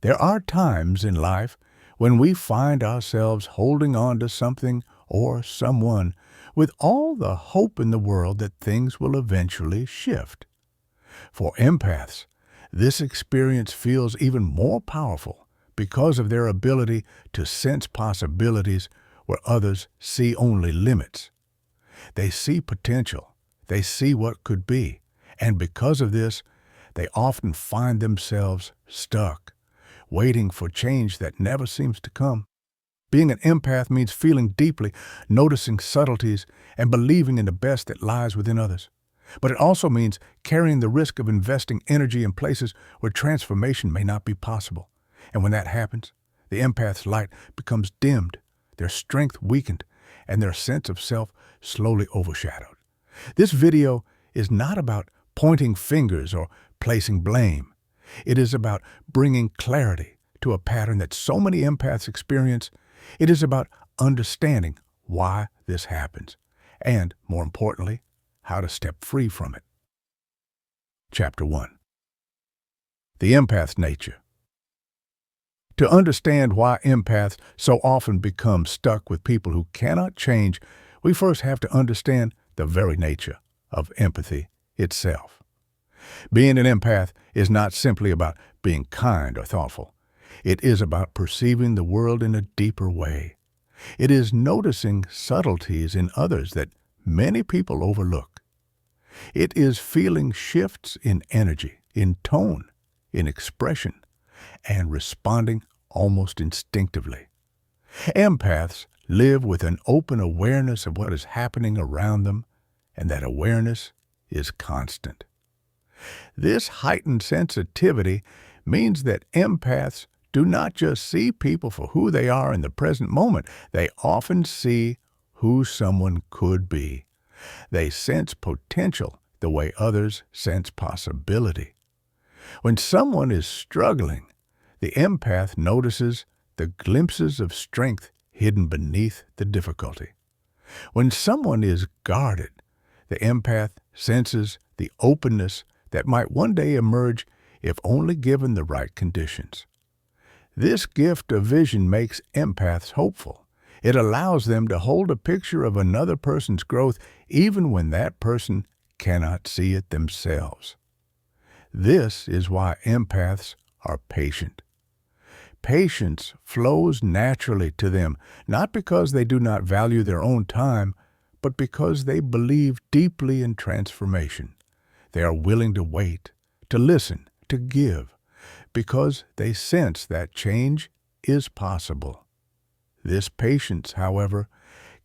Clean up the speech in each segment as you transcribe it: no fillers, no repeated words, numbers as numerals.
There are times in life when we find ourselves holding on to something or someone with all the hope in the world that things will eventually shift. For empaths, this experience feels even more powerful because of their ability to sense possibilities where others see only limits. They see potential, they see what could be, and because of this, they often find themselves stuck, waiting for change that never seems to come. Being an empath means feeling deeply, noticing subtleties, and believing in the best that lies within others. But it also means carrying the risk of investing energy in places where transformation may not be possible. And when that happens, the empath's light becomes dimmed, their strength weakened, and their sense of self slowly overshadowed. This video is not about pointing fingers or placing blame. It is about bringing clarity to a pattern that so many empaths experience. It is about understanding why this happens, and, more importantly, how to step free from it. Chapter 1. The Empath's Nature. To understand why empaths so often become stuck with people who cannot change, we first have to understand the very nature of empathy itself. Being an empath is not simply about being kind or thoughtful. It is about perceiving the world in a deeper way. It is noticing subtleties in others that many people overlook. It is feeling shifts in energy, in tone, in expression, and responding almost instinctively. Empaths live with an open awareness of what is happening around them, and that awareness is constant. This heightened sensitivity means that empaths do not just see people for who they are in the present moment. They often see who someone could be. They sense potential the way others sense possibility. When someone is struggling, the empath notices the glimpses of strength hidden beneath the difficulty. When someone is guarded, the empath senses the openness that might one day emerge if only given the right conditions. This gift of vision makes empaths hopeful. It allows them to hold a picture of another person's growth even when that person cannot see it themselves. This is why empaths are patient. Patience flows naturally to them, not because they do not value their own time, but because they believe deeply in transformation. They are willing to wait, to listen, to give, because they sense that change is possible. This patience, however,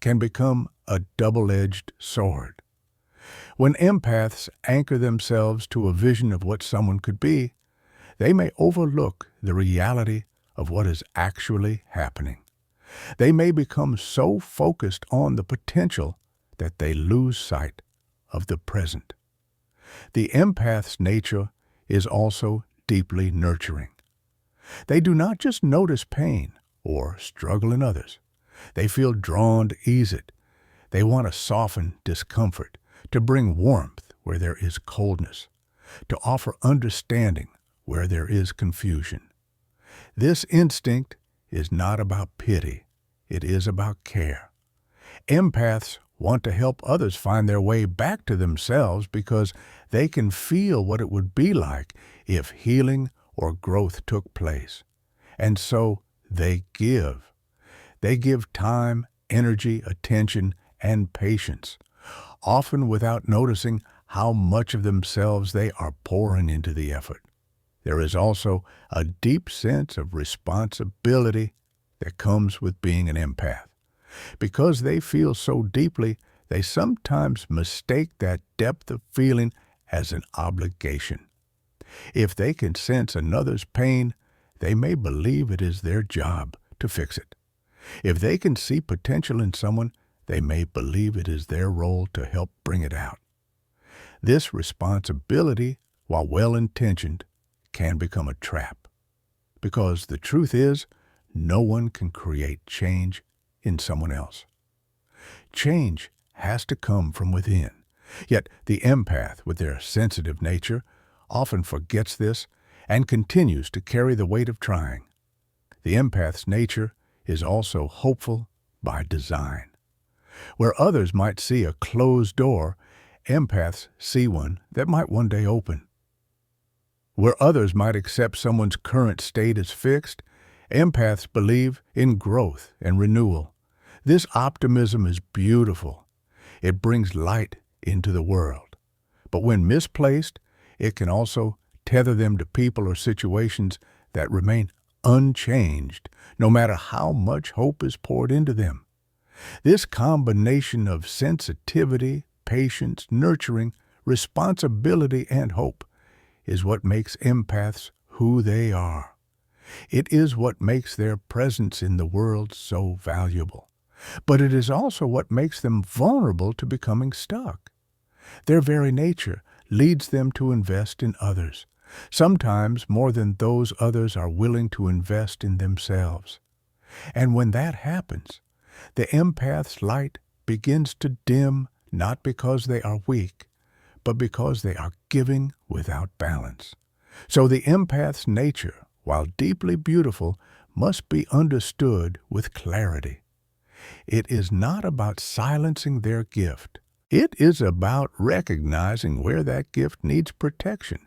can become a double-edged sword. When empaths anchor themselves to a vision of what someone could be, they may overlook the reality of what is actually happening. They may become so focused on the potential that they lose sight of the present. The empath's nature is also deeply nurturing. They do not just notice pain or struggle in others. They feel drawn to ease it. They want to soften discomfort, to bring warmth where there is coldness, to offer understanding where there is confusion. This instinct is not about pity. It is about care. Empaths want to help others find their way back to themselves because they can feel what it would be like if healing or growth took place. And so they give. They give time, energy, attention, and patience, often without noticing how much of themselves they are pouring into the effort. There is also a deep sense of responsibility that comes with being an empath. Because they feel so deeply, they sometimes mistake that depth of feeling as an obligation. If they can sense another's pain, they may believe it is their job to fix it. If they can see potential in someone, they may believe it is their role to help bring it out. This responsibility, while well-intentioned, can become a trap. Because the truth is, no one can create change in someone else. Change has to come from within. Yet the empath, with their sensitive nature, often forgets this and continues to carry the weight of trying. The empath's nature is also hopeful by design. Where others might see a closed door, empaths see one that might one day open. Where others might accept someone's current state as fixed, empaths believe in growth and renewal. This optimism is beautiful. It brings light into the world. But when misplaced, it can also tether them to people or situations that remain unchanged, no matter how much hope is poured into them. This combination of sensitivity, patience, nurturing, responsibility, and hope is what makes empaths who they are. It is what makes their presence in the world so valuable. But it is also what makes them vulnerable to becoming stuck. Their very nature leads them to invest in others, sometimes more than those others are willing to invest in themselves. And when that happens, the empath's light begins to dim not because they are weak, but because they are giving without balance. So the empath's nature, while deeply beautiful, must be understood with clarity. It is not about silencing their gift. It is about recognizing where that gift needs protection.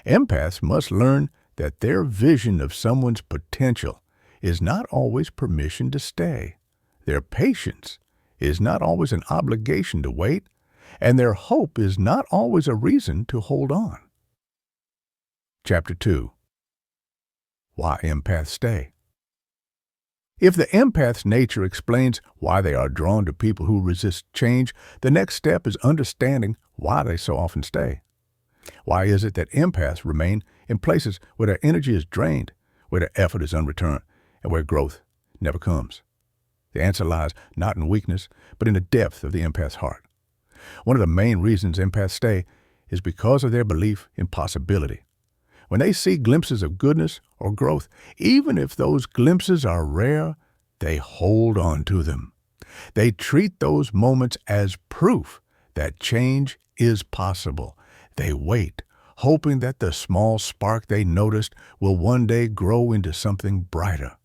Empaths must learn that their vision of someone's potential is not always permission to stay. Their patience is not always an obligation to wait, and their hope is not always a reason to hold on. Chapter 2. Why Empaths Stay. If the empath's nature explains why they are drawn to people who resist change, the next step is understanding why they so often stay. Why is it that empaths remain in places where their energy is drained, where their effort is unreturned, and where growth never comes? The answer lies not in weakness, but in the depth of the empath's heart. One of the main reasons empaths stay is because of their belief in possibility. When they see glimpses of goodness or growth, even if those glimpses are rare, they hold on to them. They treat those moments as proof that change is possible. They wait, hoping that the small spark they noticed will one day grow into something brighter.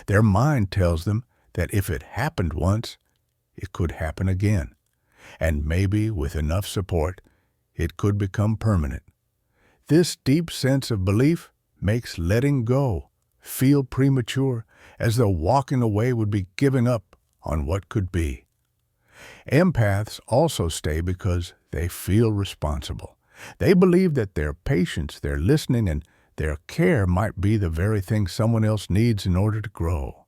Their mind tells them that if it happened once, it could happen again. And maybe with enough support, it could become permanent. This deep sense of belief makes letting go feel premature, as though walking away would be giving up on what could be. Empaths also stay because they feel responsible. They believe that their patience, their listening, and their care might be the very thing someone else needs in order to grow.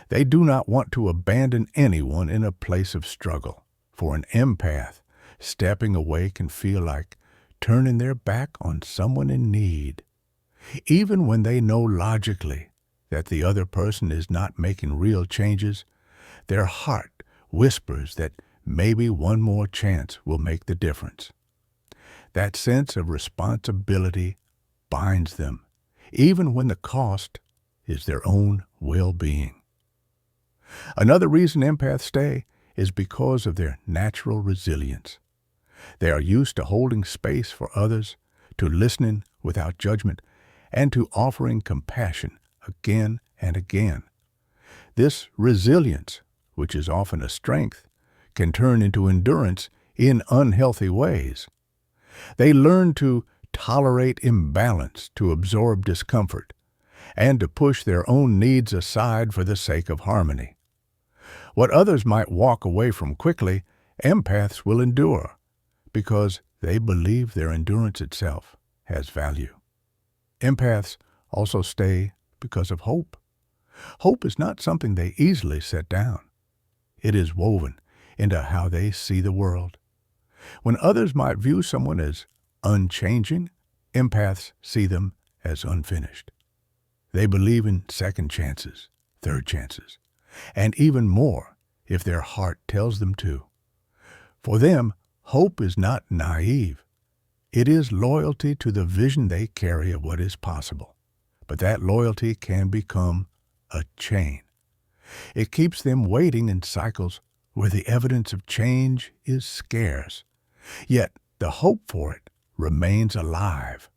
They do not want to abandon anyone in a place of struggle. For an empath, stepping away can feel like turning their back on someone in need. Even when they know logically that the other person is not making real changes, their heart whispers that maybe one more chance will make the difference. That sense of responsibility binds them, even when the cost is their own well-being. Another reason empaths stay is because of their natural resilience. They are used to holding space for others, to listening without judgment, and to offering compassion again and again. This resilience, which is often a strength, can turn into endurance in unhealthy ways. They learn to tolerate imbalance, to absorb discomfort, and to push their own needs aside for the sake of harmony. What others might walk away from quickly, empaths will endure, because they believe their endurance itself has value. Empaths also stay because of hope. Hope is not something they easily set down. It is woven into how they see the world. When others might view someone as unchanging, empaths see them as unfinished. They believe in second chances, third chances, and even more if their heart tells them to. For them, hope is not naive. It is loyalty to the vision they carry of what is possible. But that loyalty can become a chain. It keeps them waiting in cycles where the evidence of change is scarce. Yet the hope for it remains alive.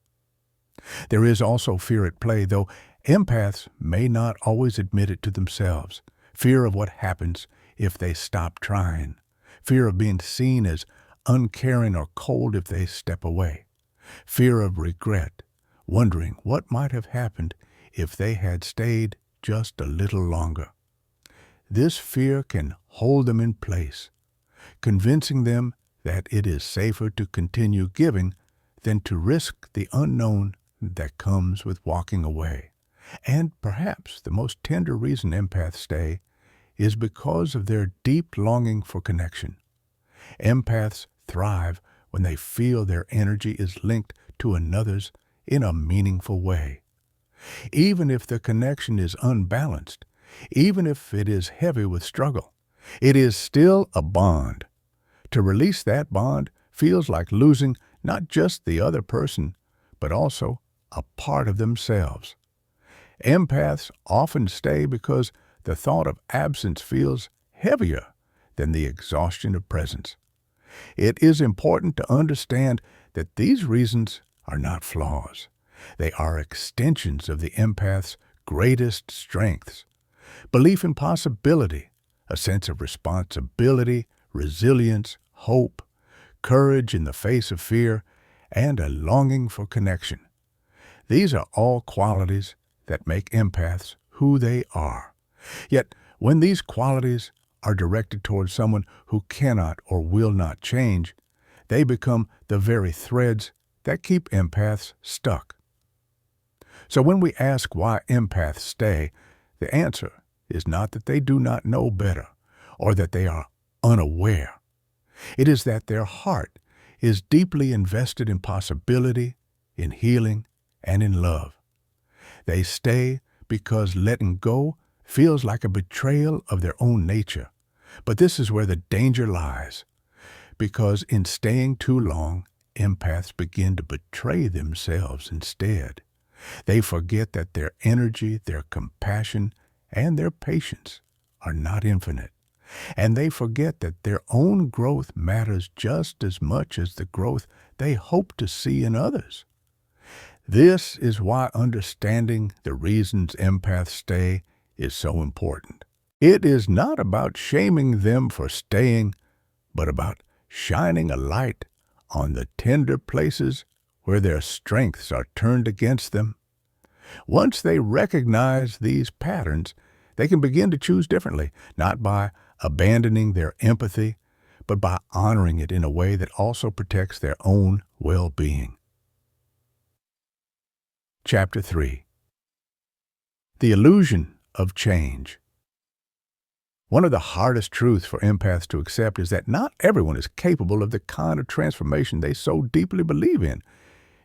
There is also fear at play, though empaths may not always admit it to themselves. Fear of what happens if they stop trying. Fear of being seen as uncaring or cold if they step away. Fear of regret, wondering what might have happened if they had stayed just a little longer. This fear can hold them in place, convincing them that it is safer to continue giving than to risk the unknown that comes with walking away. And perhaps the most tender reason empaths stay is because of their deep longing for connection. Empaths thrive when they feel their energy is linked to another's in a meaningful way. Even if the connection is unbalanced, even if it is heavy with struggle, it is still a bond. To release that bond feels like losing not just the other person, but also a part of themselves. Empaths often stay because the thought of absence feels heavier than the exhaustion of presence. It is important to understand that these reasons are not flaws. They are extensions of the empath's greatest strengths. Belief in possibility, a sense of responsibility, resilience, hope, courage in the face of fear, and a longing for connection. These are all qualities that make empaths who they are. Yet, when these qualities are directed towards someone who cannot or will not change, they become the very threads that keep empaths stuck. So when we ask why empaths stay, the answer is not that they do not know better or that they are unaware. It is that their heart is deeply invested in possibility, in healing, and in love. They stay because letting go feels like a betrayal of their own nature. But this is where the danger lies, because in staying too long, empaths begin to betray themselves instead. They forget that their energy, their compassion, and their patience are not infinite. And they forget that their own growth matters just as much as the growth they hope to see in others. This is why understanding the reasons empaths stay is so important. It is not about shaming them for staying, but about shining a light on the tender places where their strengths are turned against them. Once they recognize these patterns, they can begin to choose differently, not by abandoning their empathy, but by honoring it in a way that also protects their own well-being. Chapter 3. The Illusion of Change. One of the hardest truths for empaths to accept is that not everyone is capable of the kind of transformation they so deeply believe in.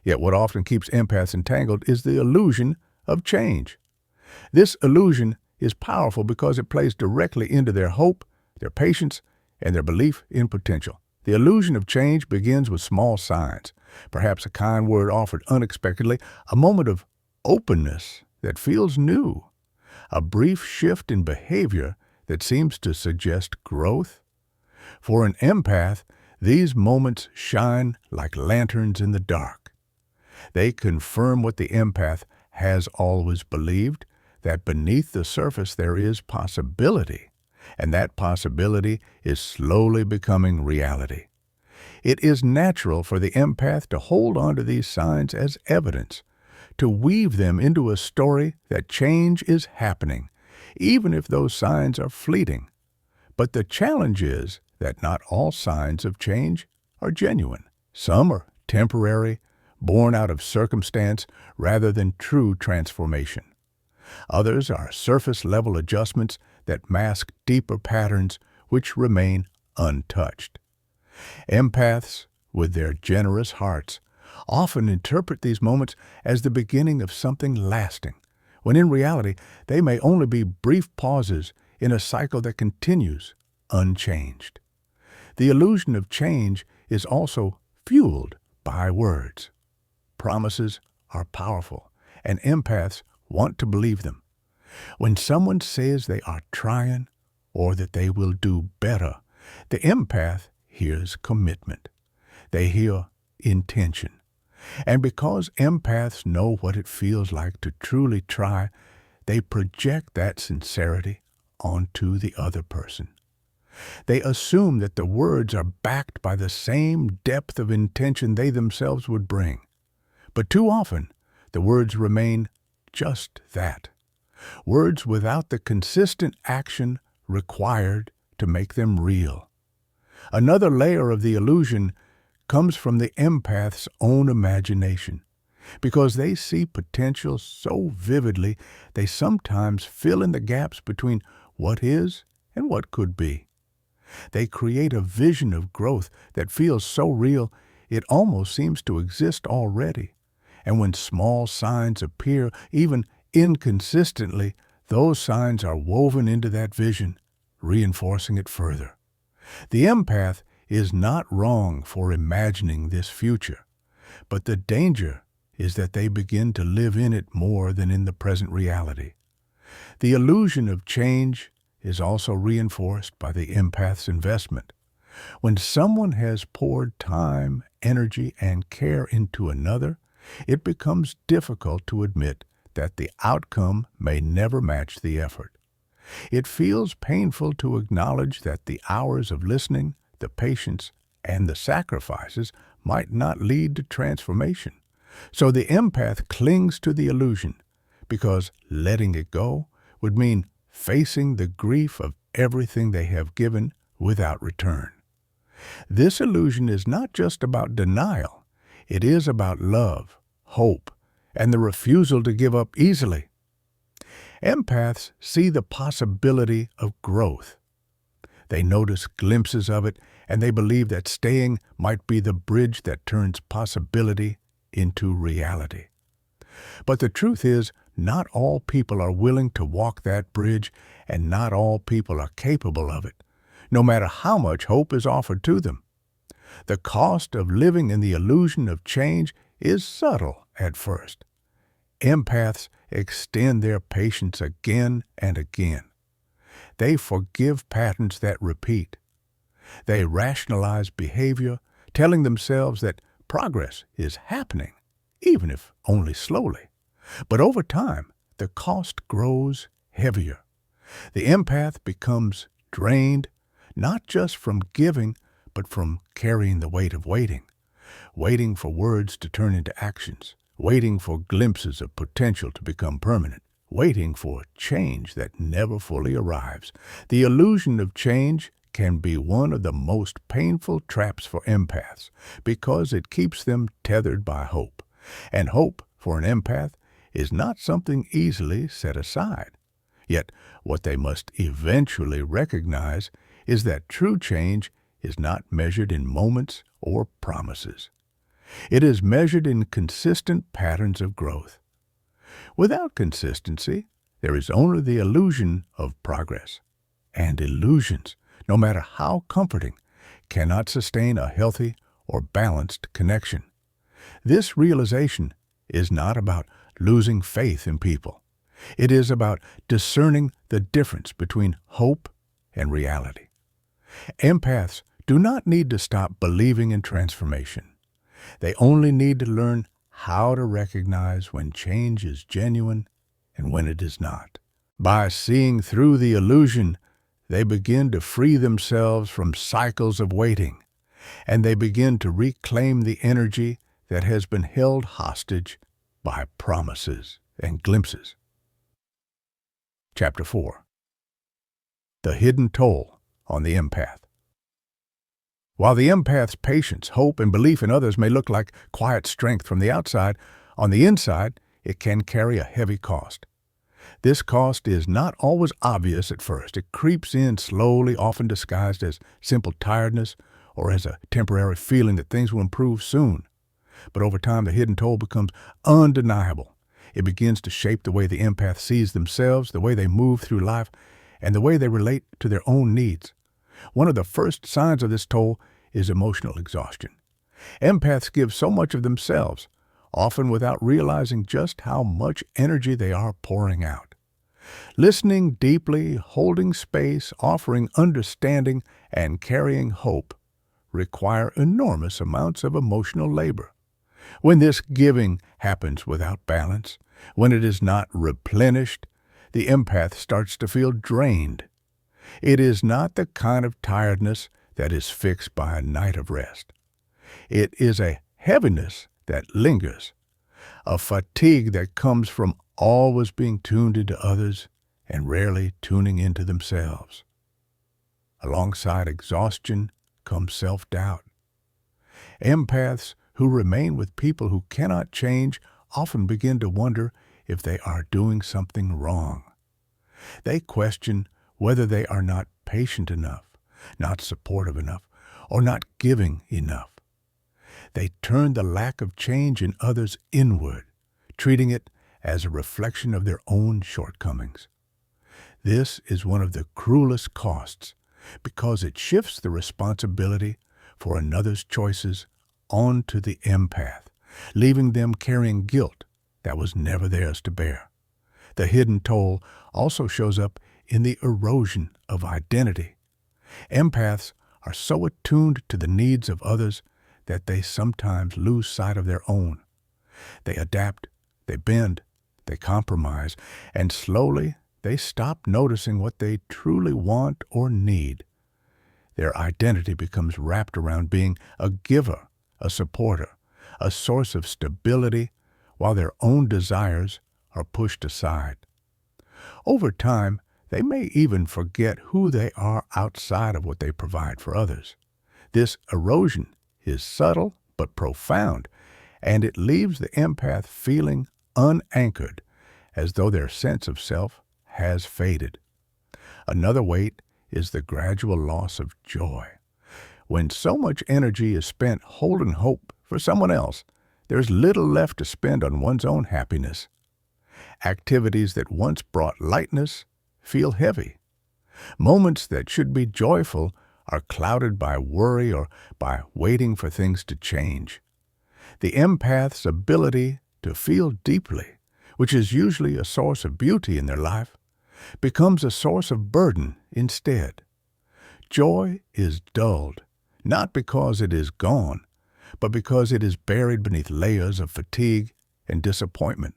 Yet what often keeps empaths entangled is the illusion of change. This illusion is powerful because it plays directly into their hope, their patience, and their belief in potential. The illusion of change begins with small signs, perhaps a kind word offered unexpectedly, a moment of openness that feels new, a brief shift in behavior that seems to suggest growth. For an empath, these moments shine like lanterns in the dark. They confirm what the empath has always believed, that beneath the surface there is possibility, and that possibility is slowly becoming reality. It is natural for the empath to hold on to these signs as evidence, to weave them into a story that change is happening, even if those signs are fleeting. But the challenge is that not all signs of change are genuine. Some are temporary, born out of circumstance rather than true transformation. Others are surface-level adjustments that mask deeper patterns which remain untouched. Empaths, with their generous hearts, often interpret these moments as the beginning of something lasting, when in reality they may only be brief pauses in a cycle that continues unchanged. The illusion of change is also fueled by words. Promises are powerful, and empaths want to believe them. When someone says they are trying or that they will do better, the empath hears commitment. They hear intention. And because empaths know what it feels like to truly try, they project that sincerity onto the other person. They assume that the words are backed by the same depth of intention they themselves would bring. But too often, the words remain just that. Words without the consistent action required to make them real. Another layer of the illusion comes from the empath's own imagination. Because they see potential so vividly, they sometimes fill in the gaps between what is and what could be. They create a vision of growth that feels so real it almost seems to exist already. And when small signs appear, even inconsistently, those signs are woven into that vision, reinforcing it further. The empath is not wrong for imagining this future, but the danger is that they begin to live in it more than in the present reality. The illusion of change is also reinforced by the empath's investment. When someone has poured time, energy, and care into another, it becomes difficult to admit that the outcome may never match the effort. It feels painful to acknowledge that the hours of listening, the patience, and the sacrifices might not lead to transformation. So the empath clings to the illusion because letting it go would mean facing the grief of everything they have given without return. This illusion is not just about denial. It is about love, hope, and the refusal to give up easily. Empaths see the possibility of growth. They notice glimpses of it, and they believe that staying might be the bridge that turns possibility into reality. But the truth is, not all people are willing to walk that bridge, and not all people are capable of it, no matter how much hope is offered to them. The cost of living in the illusion of change is subtle at first. Empaths extend their patience again and again. They forgive patterns that repeat. They rationalize behavior, telling themselves that progress is happening, even if only slowly. But over time, the cost grows heavier. The empath becomes drained, not just from giving, but from carrying the weight of waiting for words to turn into actions, waiting for glimpses of potential to become permanent, waiting for change that never fully arrives. The illusion of change can be one of the most painful traps for empaths because it keeps them tethered by hope. And hope, for an empath, is not something easily set aside. Yet, what they must eventually recognize is that true change is not measured in moments or promises. It is measured in consistent patterns of growth. Without consistency, there is only the illusion of progress. And illusions, no matter how comforting, cannot sustain a healthy or balanced connection. This realization is not about losing faith in people. It is about discerning the difference between hope and reality. Empaths do not need to stop believing in transformation. They only need to learn how to recognize when change is genuine and when it is not. By seeing through the illusion, they begin to free themselves from cycles of waiting, and they begin to reclaim the energy that has been held hostage by promises and glimpses. Chapter 4. The Hidden Toll on the Empath. While the empath's patience, hope, and belief in others may look like quiet strength from the outside, on the inside, it can carry a heavy cost. This cost is not always obvious at first. It creeps in slowly, often disguised as simple tiredness or as a temporary feeling that things will improve soon. But over time, the hidden toll becomes undeniable. It begins to shape the way the empath sees themselves, the way they move through life, and the way they relate to their own needs. One of the first signs of this toll is emotional exhaustion. Empaths give so much of themselves, often without realizing just how much energy they are pouring out. Listening deeply, holding space, offering understanding, and carrying hope require enormous amounts of emotional labor. When this giving happens without balance, when it is not replenished, the empath starts to feel drained. It is not the kind of tiredness that is fixed by a night of rest. It is a heaviness that lingers, a fatigue that comes from always being tuned into others and rarely tuning into themselves. Alongside exhaustion comes self-doubt. Empaths who remain with people who cannot change often begin to wonder if they are doing something wrong. They question whether they are not patient enough, not supportive enough, or not giving enough. They turn the lack of change in others inward, treating it as a reflection of their own shortcomings. This is one of the cruelest costs because it shifts the responsibility for another's choices onto the empath, leaving them carrying guilt that was never theirs to bear. The hidden toll also shows up in the erosion of identity. Empaths are so attuned to the needs of others that they sometimes lose sight of their own. They adapt, they bend, they compromise, and slowly they stop noticing what they truly want or need. Their identity becomes wrapped around being a giver, a supporter, a source of stability, while their own desires are pushed aside. Over time, they may even forget who they are outside of what they provide for others. This erosion is subtle but profound, and it leaves the empath feeling unanchored, as though their sense of self has faded. Another weight is the gradual loss of joy. When so much energy is spent holding hope for someone else, there's little left to spend on one's own happiness. Activities that once brought lightness feel heavy. Moments that should be joyful are clouded by worry or by waiting for things to change. The empath's ability to feel deeply, which is usually a source of beauty in their life, becomes a source of burden instead. Joy is dulled, not because it is gone, but because it is buried beneath layers of fatigue and disappointment.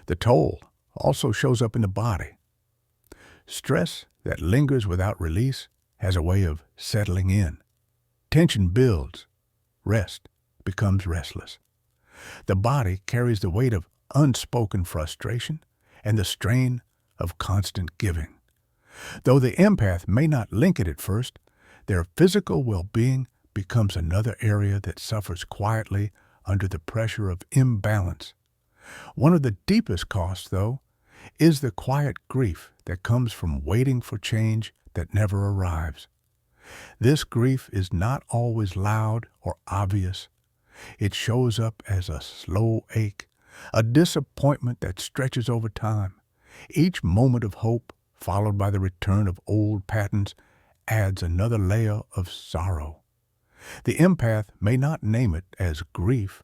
The toll also shows up in the body. Stress that lingers without release has a way of settling in. Tension builds. Rest becomes restless. The body carries the weight of unspoken frustration and the strain of constant giving. Though the empath may not link it at first, their physical well-being becomes another area that suffers quietly under the pressure of imbalance. One of the deepest costs, though, is the quiet grief that comes from waiting for change that never arrives. This grief is not always loud or obvious. It shows up as a slow ache, a disappointment that stretches over time. Each moment of hope, followed by the return of old patterns, adds another layer of sorrow. The empath may not name it as grief,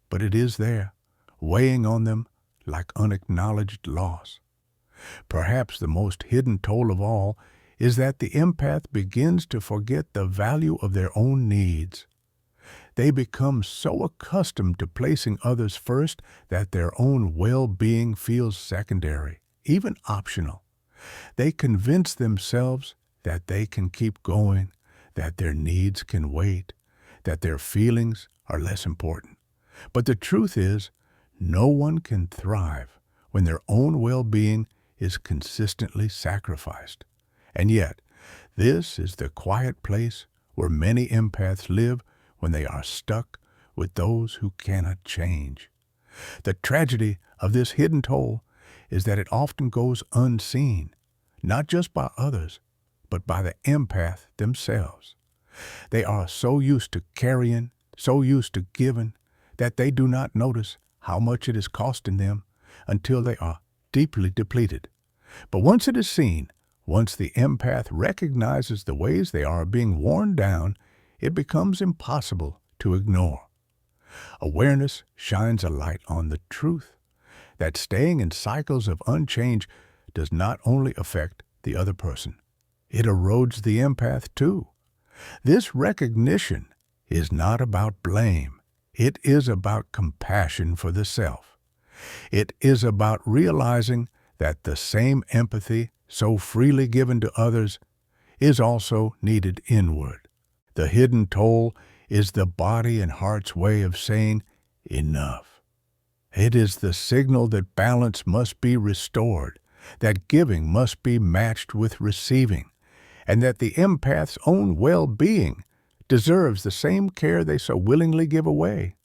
but it is there, weighing on them like unacknowledged loss. Perhaps the most hidden toll of all is that the empath begins to forget the value of their own needs. They become so accustomed to placing others first that their own well-being feels secondary, even optional. They convince themselves that they can keep going, that their needs can wait, that their feelings are less important. But the truth is, no one can thrive when their own well-being is consistently sacrificed. And yet, this is the quiet place where many empaths live when they are stuck with those who cannot change. The tragedy of this hidden toll is that it often goes unseen, not just by others, but by the empath themselves. They are so used to carrying, so used to giving, that they do not notice how much it is costing them until they are deeply depleted. But once it is seen, once the empath recognizes the ways they are being worn down, it becomes impossible to ignore. Awareness shines a light on the truth that staying in cycles of unchange does not only affect the other person, it erodes the empath too. This recognition is not about blame. It is about compassion for the self. It is about realizing that the same empathy so freely given to others is also needed inward. The hidden toll is the body and heart's way of saying enough. It is the signal that balance must be restored, that giving must be matched with receiving, and that the empath's own well-being deserves the same care they so willingly give away.